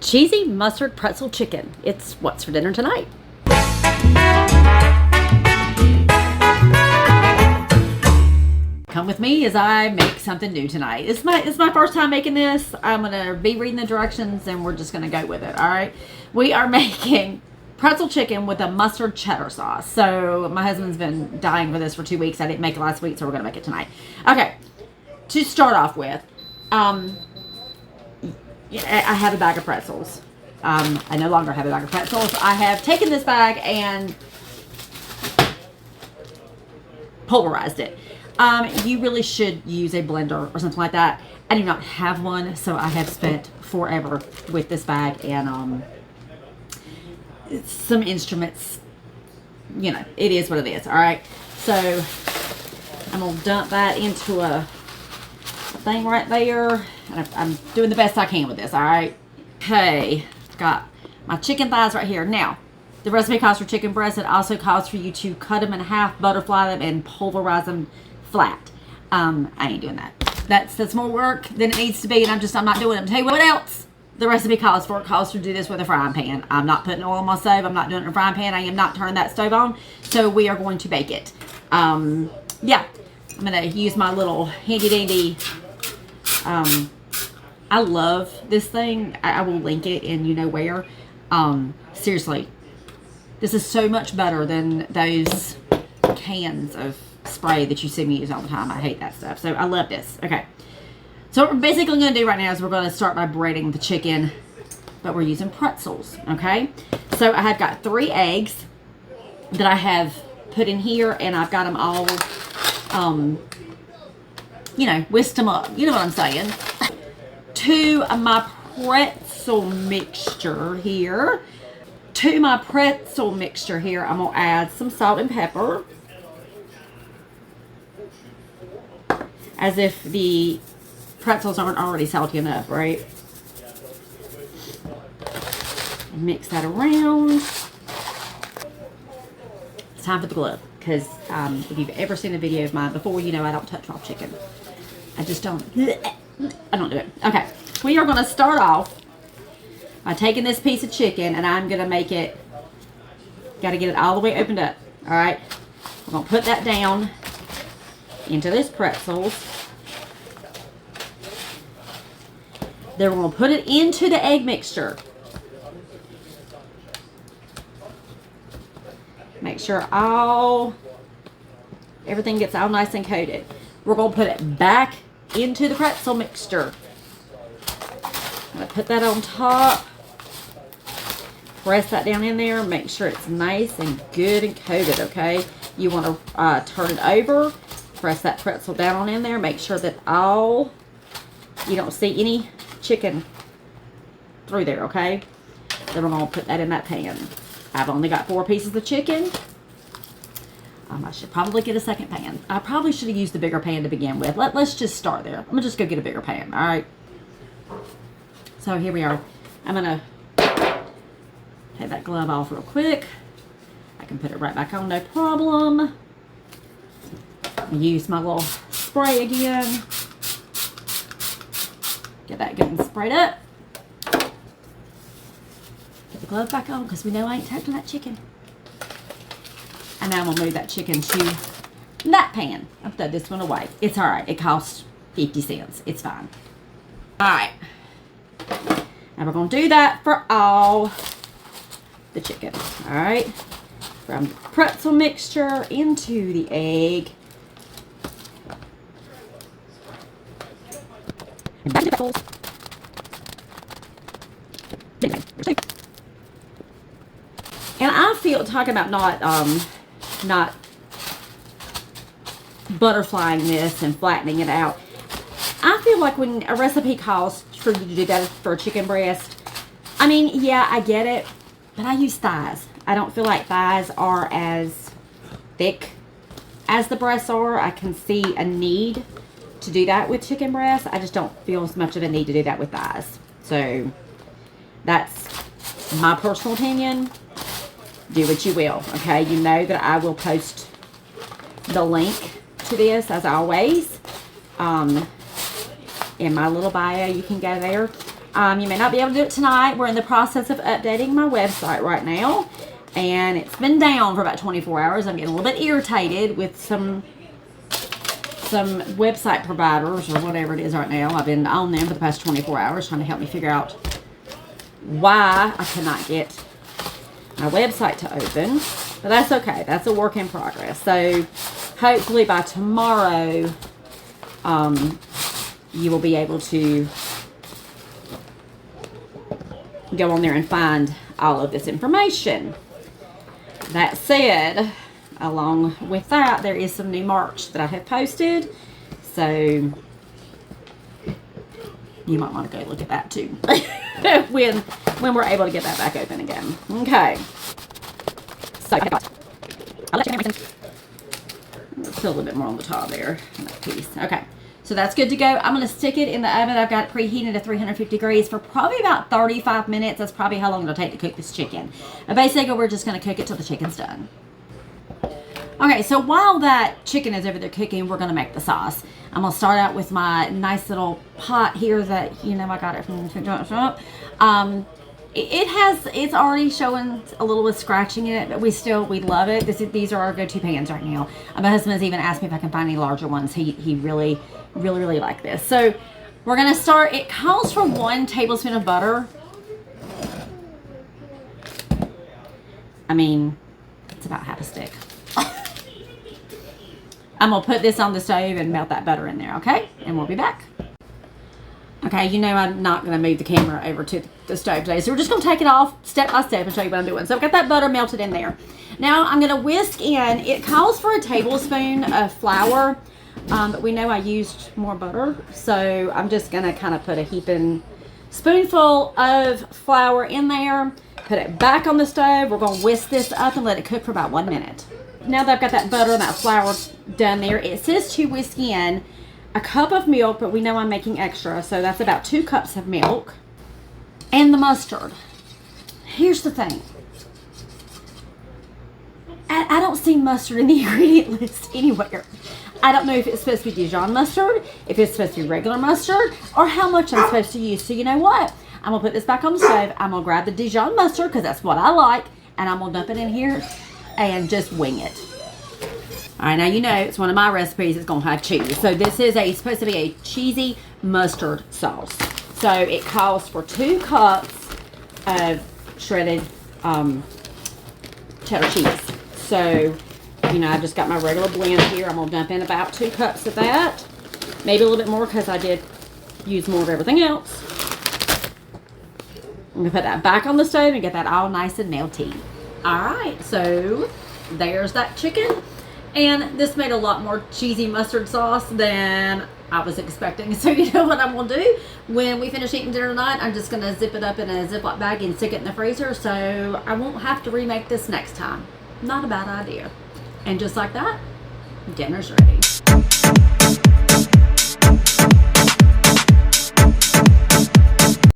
cheesy mustard pretzel chicken. It's what's for dinner tonight. Come with me as I make something new tonight. It's my first time making this. I'm gonna be reading the directions and we're just gonna go with it. All right, we are making pretzel chicken with a mustard cheddar sauce. So my husband's been dying for this for 2 weeks. I didn't make it last week, so we're gonna make it tonight. Okay, to start off with, I have a bag of pretzels. I no longer have a bag of pretzels. I have taken this bag and pulverized it. You really should use a blender or something like that. I do not have one, so I have spent forever with this bag and some instruments. You know, it is what it is. All right, so I'm gonna dump that into a thing right there, and I'm doing the best I can with this. All right, okay, got my chicken thighs right here. Now, the recipe calls for chicken breasts. It also calls for you to cut them in half, butterfly them, and pulverize them flat. I ain't doing that. That's more work than it needs to be, and I'm not doing it. Tell you what else the recipe calls for. It calls to do this with a frying pan. I'm not putting oil on my stove. I'm not doing it in a frying pan. I am not turning that stove on. So we are going to bake it. Yeah, I'm gonna use my little handy dandy. I love this thing. I will link it in you know where. Seriously, this is so much better than those cans of spray that you see me use all the time. I hate that stuff. So I love this. Okay. So what we're basically going to do right now is we're going to start by breading the chicken, but we're using pretzels. Okay. So I have got 3 eggs that I have put in here, and I've got them all, you know, whisked them up. You know what I'm saying? To my pretzel mixture here. To my pretzel mixture here, I'm going to add some salt and pepper. As if the pretzels aren't already salty enough, right? Mix that around. It's time for the glove. Because if you've ever seen a video of mine before, you know I don't touch raw chicken. I just don't. I don't do it. Okay. We are going to start off by taking this piece of chicken, and I'm going to make it, got to get it all the way opened up. All right. We're going to put that down into this pretzels. Then we're going to put it into the egg mixture. Make sure everything gets all nice and coated. We're going to put it back into the pretzel mixture. I'm going to put that on top. Press that down in there. Make sure it's nice and good and coated, okay? You want to turn it over. Press that pretzel down on in there. Make sure that you don't see any chicken through there, okay? Then we're going to put that in that pan. I've only got 4 pieces of chicken. I should probably get a second pan. I probably should have used the bigger pan to begin with. Let's just start there. I'm going to just go get a bigger pan, all right? So here we are. I'm going to take that glove off real quick. I can put it right back on, no problem. Use my little spray again. Get that good and sprayed up. Put the glove back on because we know I ain't touching that chicken. And now I'm going to move that chicken to that pan. I'll throw this one away. It's alright. It costs 50 cents. It's fine. Alright. Now we're going to do that for all the chicken. Alright. From the pretzel mixture into the egg. And back to the pretzels. And I feel, talking about not butterflying this and flattening it out, I feel like when a recipe calls for you to do that for a chicken breast, I mean, yeah, I get it, but I use thighs. I don't feel like thighs are as thick as the breasts are. I can see a need to do that with chicken breasts. I just don't feel as much of a need to do that with thighs. So that's my personal opinion. Do what you will, okay? You know that I will post the link to this, as always, in my little bio. You can go there. You may not be able to do it tonight. We're in the process of updating my website right now, and it's been down for about 24 hours. I'm getting a little bit irritated with some website providers or whatever it is right now. I've been on them for the past 24 hours trying to help me figure out why I cannot get my website to open, but that's okay. That's a work in progress. So hopefully by tomorrow, you will be able to go on there and find all of this information. That said, along with that, there is some new merch that I have posted, so you might want to go look at that too when we're able to get that back open again. Okay, so I'll let you know. Put a little bit more on the top there, that piece. Okay. So that's good to go. I'm going to stick it in the oven. I've got it preheated at 350 degrees for probably about 35 minutes. That's probably how long it'll take to cook this chicken. And basically, we're just going to cook it till the chicken's done. Okay, so while that chicken is over there cooking, we're going to make the sauce. I'm going to start out with my nice little pot here that, you know, I got it from it's already showing a little bit of scratching in it, but we love it. These are our go-to pans right now. My husband's even asked me if I can find any larger ones. He really like this. So we're gonna start. It calls for 1 tablespoon of butter. I mean, it's about half a stick. I'm gonna put this on the stove and melt that butter in there, okay? And we'll be back. Okay, you know I'm not going to move the camera over to the stove today, so we're just going to take it off step by step and show you what I'm doing. So I've got that butter melted in there. Now I'm going to whisk in. It calls for a tablespoon of flour, but we know I used more butter, so I'm just going to kind of put a heaping spoonful of flour in there, put it back on the stove. We're going to whisk this up and let it cook for about 1 minute. Now that I've got that butter and that flour done there, it says to whisk in a cup of milk, but we know I'm making extra, so that's about 2 cups of milk. And the mustard. Here's the thing. I don't see mustard in the ingredient list anywhere. I don't know if it's supposed to be Dijon mustard, if it's supposed to be regular mustard, or how much I'm supposed to use. So you know what? I'm going to put this back on the stove. I'm going to grab the Dijon mustard, because that's what I like, and I'm going to dump it in here and just wing it. All right, now you know it's one of my recipes. It's going to have cheese. So this is supposed to be a cheesy mustard sauce. So it calls for 2 cups of shredded cheddar cheese. So, you know, I just got my regular blend here. I'm going to dump in about 2 cups of that. Maybe a little bit more because I did use more of everything else. I'm going to put that back on the stove and get that all nice and melty. All right, so there's that chicken. And this made a lot more cheesy mustard sauce than I was expecting. So you know what I'm going to do? When we finish eating dinner tonight, I'm just going to zip it up in a Ziploc bag and stick it in the freezer so I won't have to remake this next time. Not a bad idea. And just like that, dinner's ready.